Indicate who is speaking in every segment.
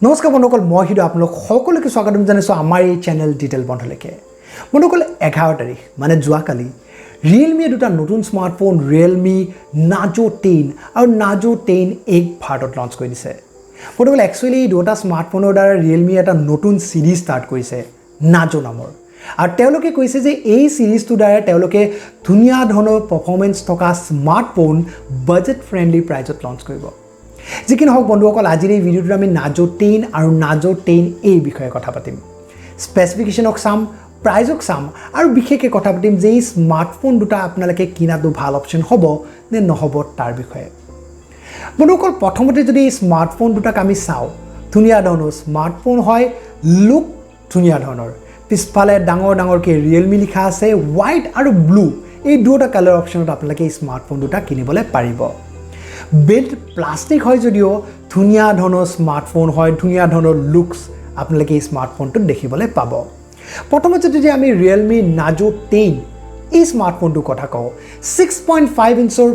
Speaker 1: নমস্কাৰ বন্ধুসকল মই হিৰো আপোনালোক সকলোকে স্বাগতম জনাইছোঁ আমাৰ এই চেনেল ডিটেইল বন্ধুলৈকে বন্ধুসকল 11 তাৰিখ মানে যোৱাকালি Realme দুটা নতুন স্মাৰ্টফোন Realme Narzo 10 আৰু Narzo 10 এক ভাৰতত লঞ্চ কৰি দিছে বন্ধুসকল একচুয়ালি দুটা স্মাৰ্টফোনৰ দ্বাৰা Realme এটা নতুন সিৰিজ ষ্টাৰ্ট কৰিছে Narzo নামৰ আৰু তেওঁলোকে কৈছে যে এই সিৰিজটো দ্বাৰা তেওঁলোকে ধুনীয়া ধৰণৰ পাৰফৰম্যান্স থকা স্মাৰ্টফোন বাজেট ফ্ৰেন্ডলি প্ৰাইজত লঞ্চ কৰিব যিকিন হক বন্ধুসকল আজিৰ এই ভিডিওটোত আমি Narzo 10 আৰু Narzo 10 এই বিষয়ে কথা পাতিম স্পেসিফিকেশনক সাম প্ৰাইজক সাম আৰু বিশেষকৈ কথা পাতিম যে এই স্মাৰ্টফোন দুটা আপোনালোকে কিনাটো ভাল অপচন হ'ব নে নহব তাৰ বিষয়ে বন্ধুসকল প্ৰথমতে যদি এই স্মাৰ্টফোন দুটাক আমি চাও ধুনীয়া ধৰণৰ স্মাৰ্টফোন হয় লুক ধুনীয়া ধৰণৰ পিছফালে ডাঙৰ ডাঙৰকে Realme লিখা আছে হোৱাইট আৰু ব্লু এই দুটা কালাৰ অপচনত আপোনালোকে এই স্মাৰ্টফোন দুটা কিনিবলৈ পাৰিব বিল্ড প্লাষ্টিক হয় যদিও ধুনীয়া ধৰণৰ স্মাৰ্টফোন হয় ধুনীয়া ধৰণৰ লুকস আপোনালোকে এই স্মাৰ্টফোনটো দেখিবলৈ পাব প্ৰথমতে যদি আমি Realme Narzo 10 এই স্মাৰ্টফোনটো কথা কওঁ 6.5 ইঞ্চৰ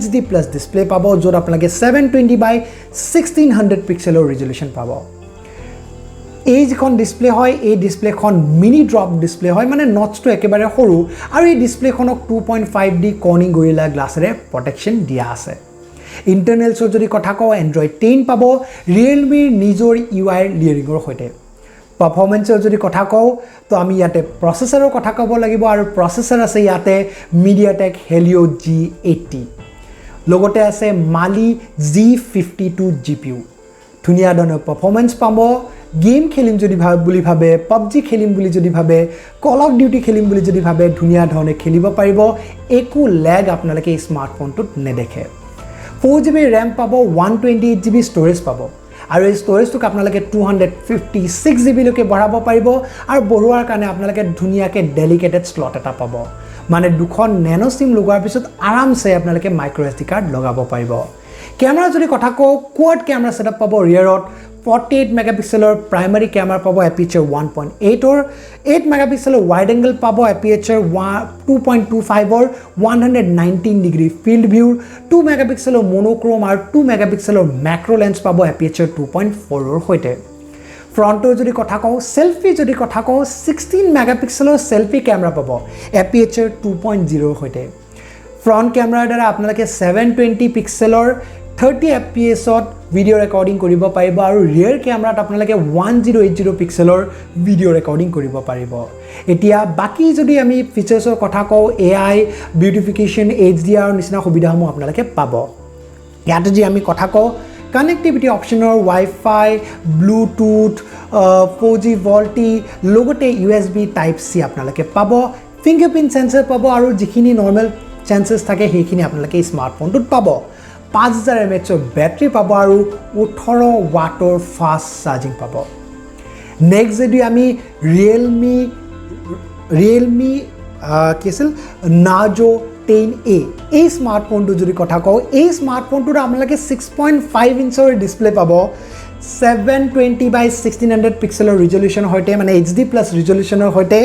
Speaker 1: HD+ ডিসপ্লে পাব য'ত আপোনালোকে 720 by 1600 পিক্সেলৰ ৰিজলিউশন পাব এই যিখন ডিসপ্লে হয় এই ডিসপ্লেখন মিনি ড্ৰপ ডিসপ্লে হয় মানে নটছটো একেবাৰে সৰু আৰু এই ডিসপ্লেখনক 2.5D কৰ্নিং গৰিলা গ্লাছেৰে প্ৰটেকচন দিয়া আছে ইন্টাৰনেলছৰ যদি কথা কওঁ Android 10 পাব Realme নিজৰ UI লেয়াৰিংৰ সৈতে পাৰফৰম্যান্সৰ যদি কথা কওঁ তো আমি ইয়াতে প্ৰসেসৰৰ কথা ক'ব লাগিব আৰু প্ৰসেসৰ আছে ইয়াতে MediaTek Helio G80 লগতে আছে Mali G52 GPU ধুনীয়া ধৰণৰ পাৰফৰম্যান্স পাব গেম খেলিম যদি বুলি ভাবে PUBG খেলিম বুলি যদি ভাবে Call of Duty খেলিম বুলি যদি ভাবে ধুনীয়া ধৰণে খেলিব পাৰিব একো ল্যাগ আপোনালোকে এই স্মাৰ্টফোনটোত নেদেখে 4GB RAM পাব 128GB ষ্টৰেজ পাব আৰু এই ষ্টৰেজটোক আপোনালোকে 256GB লৈকে বঢ়াব পাৰিব আৰু বঢ়োৱাৰ কাৰণে আপোনালোকে ধুনীয়াকে ডেলিকেটেড স্লট এটা পাব মানে দুখন ন্যানো সিম লগোৱাৰ পিছত আৰামছে আপোনালোকে মাইক্ৰো SD কাৰ্ড লগাব পাৰিব ক্যামেৰা যদি কথা কওঁ কোৱাড ক্যামেৰা সেটআপ পাব ৰিয়াৰত 48 মেগাপিক্সেলৰ প্ৰাইমাৰী ক্যামেৰা পাব এপিচাৰ 1.8 অৰ 8 মেগাপিক্সেলৰ ওয়াইড এংগল পাব এপিচাৰ 2.25 অৰ 119 ডিগ্ৰী ফিল্ড ভিউ 2 মেগাপিক্সেলৰ মনোক্ৰোম আৰু 2 মেগাপিক্সেলৰ ম্যাক্ৰো লেন্স পাব এপিচাৰ 2.4 অৰ হৈতে ফ্ৰণ্টৰ যদি কথা কওঁ সেলফি যদি কথা কওঁ 16 মেগাপিক্সেলৰ সেলফি ক্যামেৰা পাব এপিচাৰ 2.0 হৈতে ফ্ৰণ্ট ক্যামেৰাৰ দ্বাৰা আপোনালোকে 720 পিক্সেলৰ 30 fps ত ভিডিও ৰেকৰ্ডিং কৰিব পাৰিব আৰু ৰিয়াৰ ক্যামেৰাত আপোনালোকে 1080 পিক্সেলৰ ভিডিও ৰেকৰ্ডিং কৰিব পাৰিব এতিয়া বাকি যদি আমি ফিচাৰ্ছৰ কথা কওঁ AI বিউটিফিকেশন HDR নিচিনা সুবিধাসমূহ আপোনালোকে পাব ইয়াতে যদি আমি কথা কওঁ connectivity অপচনৰ Wi-Fi Bluetooth 4G VoLTE লগতে USB Type C আপোনালোকে পাব ফিংগাৰপ্ৰিন্ট সেন্সৰ পাব আৰু যিখিনি নৰ্মেল সেন্সৰ্ছ থাকে সেইখিনি আপোনালোকে স্মাৰ্টফোনটোত পাব 5000 mAh বেটাৰি পাব আৰু 18 ওয়াটৰ ফাষ্ট চাৰ্জিং পাব নেক্সট যদি আমি Realme কিছিল Narzo 10A এই স্মাৰ্টফোনটো যদি কথা কওঁ এই স্মাৰ্টফোনটোত আপোনালোকে 6.5 ইঞ্চৰ ডিসপ্লে পাব 720 by 1600 পিক্সেলৰ ৰিজলিউশন হৈতে মানে HD+ ৰিজলিউশনৰ হৈতে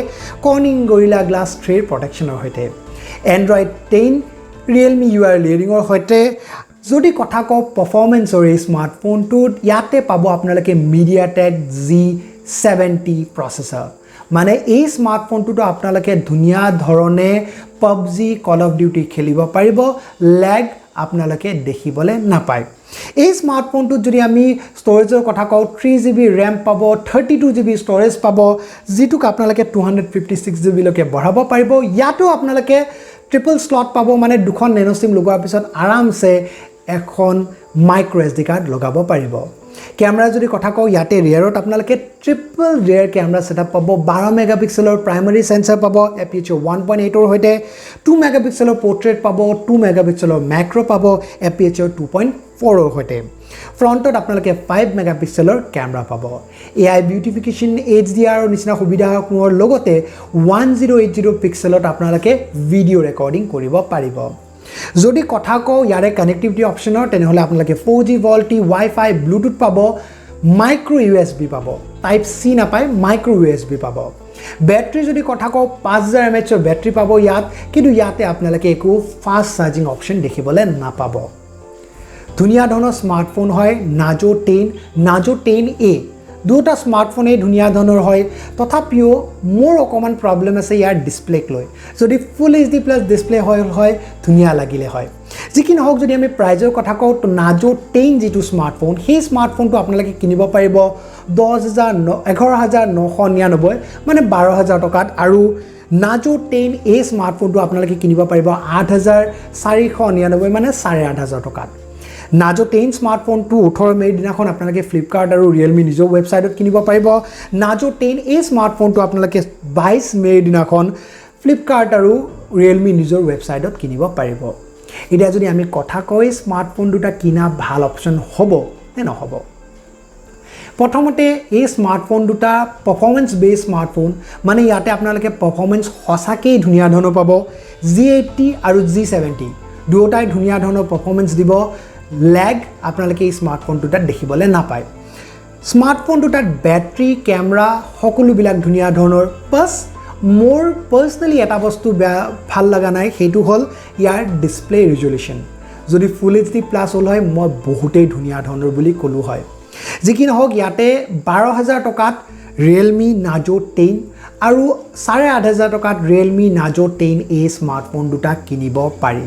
Speaker 1: কৰ্নিং গৰিলা গ্লাছ 3 প্ৰটেকচনৰ হৈতে Android 10 Realme UI লেয়াৰিংৰ হৈতে যদি কথা কওঁ পাৰফৰম্যান্সৰ এই স্মাৰ্টফোনটোত ইয়াতে পাব আপোনালোকে MediaTek G70 প্ৰসেসৰ মানে এই স্মাৰ্টফোনটোটো আপোনালোকে ধুনীয়া ধৰণে PUBG Call of Duty খেলিব পাৰিব ল্যাগ আপোনালোকে দেখিবলৈ নাপায় এই স্মাৰ্টফোনটোত যদি আমি ষ্টৰেজৰ কথা কওঁ 3GB RAM পাব 32GB ষ্টৰেজ পাব যিটোক আপোনালোকে 256GB লৈকে বঢ়াব পাৰিব ইয়াতো আপোনালোকে ট্ৰিপল স্লট পাব মানে দুখন ন্যানো সিম লগোৱাৰ পিছত আৰামছে এখন মাইক্ৰো SD কাৰ্ড লগাব পাৰিব ক্যামেৰা যদি কথা কওঁ ইয়াতে ৰিয়াৰত আপোনালোকে ট্ৰিপল ৰিয়াৰ ক্যামেৰা সেটআপ পাব 12 মেগাপিক্সেলৰ প্ৰাইমাৰী সেন্সৰ পাব এপিচাৰ 1.8 অৰ হৈতে 2 মেগাপিক্সেলৰ পোৰ্ট্ৰেট পাব 2 মেগাপিক্সেলৰ ম্যাক্ৰো পাব এপিচাৰ 2.4 অৰ হৈতে ফ্ৰণ্টত আপোনালোকে 5 মেগাপিক্সেলৰ ক্যামেৰা পাব AI বিউটিফিকেশন HDR নিচিনা সুবিধাসমূহৰ লগতে 1080 পিক্সেলত আপোনালোকে ভিডিও ৰেকৰ্ডিং কৰিব পাৰিব যদি কথা কওঁ ইয়াৰে কানেক্টিভিটি অপচনৰ তেনেহলে আপোনালোকে 4G VoLTE Wi-Fi Bluetooth পাব মাইক্ৰো USB পাব Type C নাপায় মাইক্ৰো USB পাব বেটাৰি যদি কথা কওঁ 5000 mAh বেটাৰি পাব ইয়াত কিন্তু ইয়াতে আপোনালোকে একো ফাষ্ট চাৰ্জিং অপচন দেখিবলৈ নাপাব ধুনীয়া ধৰণৰ স্মাৰ্টফোন হয় নাজো 10 নাজো 10A দুটা স্মাৰ্টফোনে ধুনীয়া ধৰণৰ হয় তথাপিও মোৰ অকমান প্ৰবলেম আছে ইয়াৰ ডিসপ্লেক লৈ যদি ফুল এইচডি প্লাস ডিসপ্লে হয় ধুনীয়া লাগিলে হয় যিকি নহওক যদি আমি প্ৰাইজৰ কথা কওঁ তো নাজো 10 যেটো স্মাৰ্টফোন সেই স্মাৰ্টফোনটো আপোনালোকে কিনিব পাৰিব 11999 মানে 12000 টকাত আৰু নাজো 10A স্মাৰ্টফোনটো আপোনালোকে কিনিব পাৰিব 8499 মানে 8500 টকাত নাজো 10 স্মাৰ্টফোনটো 18 মে দিনাখন আপোনালোকে ফ্লিপকাৰ্ট আৰু Realme নিজৰ ৱেবছাইটত কিনিব পাৰিব নাজো 10A স্মাৰ্টফোনটো আপোনালোকে 22 মে দিনাখন ফ্লিপকাৰ্ট আৰু Realme নিজৰ ৱেবছাইটত কিনিব পাৰিব এতিয়া যদি আমি কথা কই স্মাৰ্টফোন দুটা কিনা ভাল অপচন হ'ব নে নহব প্ৰথমতে এই স্মাৰ্টফোন দুটা পাৰফৰম্যান্স বেস স্মাৰ্টফোন মানে ইয়াতে আপোনালোকে পাৰফৰম্যান্স হসাকেই ধুনীয়া ধৰণৰ পাব G80 আৰু G70 দুটাই ধুনীয়া ধৰণৰ পাৰফৰম্যান্স দিব lag আপোনালোকে এই স্মাৰ্টফোন দুটাত দেখিবলৈ নাপায় স্মাৰ্টফোন দুটাত ব্যাটাৰী কেমেৰা সকলো বিলাক ধুনীয়া ধৰণৰ প্লাস মোৰ পাৰ্সোনালি এটা বস্তু ভাল লাগা নাই হেতু হল ইয়াৰ ডিসপ্লে ৰিজল্যুশন যদি ফুল এইচডি প্লাস হল হয় মই বহুতেই ধুনীয়া ধৰণৰ বুলি কলো হয় যিকি নহওক ইয়াতে 12000 টকাত Realme Narzo 10 আৰু 8500 টকাত Realme Narzo 10A স্মাৰ্টফোন দুটা কিনিব পাৰি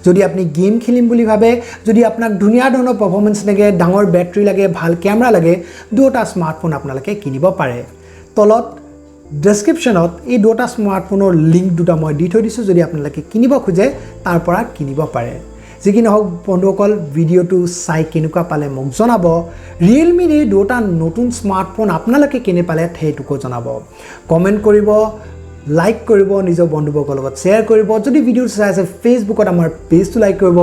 Speaker 1: যদি আপনি গেম খেলিম বুলি ভাবে যদি আপোনাক ধুনীয়া ধৰণৰ পাৰফৰম্যান্স লাগে ডাঙৰ ব্যাটাৰী লাগে ভাল কেমেৰা লাগে দুটা স্মাৰ্টফোন আপোনালোকে কিনিব পাৰে তলত ডেসক্ৰিপচনত এই দুটা স্মাৰ্টফোনৰ লিংক দুটা মই দি থৈ দিছো যদি আপোনালোকে কিনিব খোজে তাৰ পৰা কিনিব পাৰে যিকি নহওক বন্ধুসকল ভিডিওটো চাই কেনেকুৱা পালে মোক জনাব Realme ৰ দুটা নতুন স্মাৰ্টফোন আপোনালোকে কিনে পালে হেতুকো জনাব কমেন্ট কৰিব লাইক কৰিব নিজৰ বন্ধুবৰ্গৰ লগত শেয়াৰ কৰিব যদি ভিডিও চাই আছে ফেসবুকত আমাৰ পেজটো লাইক কৰিব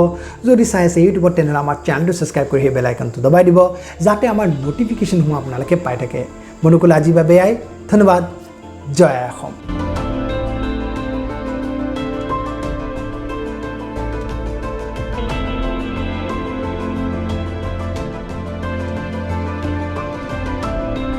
Speaker 1: যদি চাই আছে ইউটিউবত তেনে আমাৰ চেনেলটো সাবস্ক্ৰাইব কৰি হে বেল আইকনটো দবাই দিব যাতে আমাৰ নটিফিকেশন আপোনালোকে পাই থাকে বন্ধুসকল আজি বাবে ধন্যবাদ জয় অসম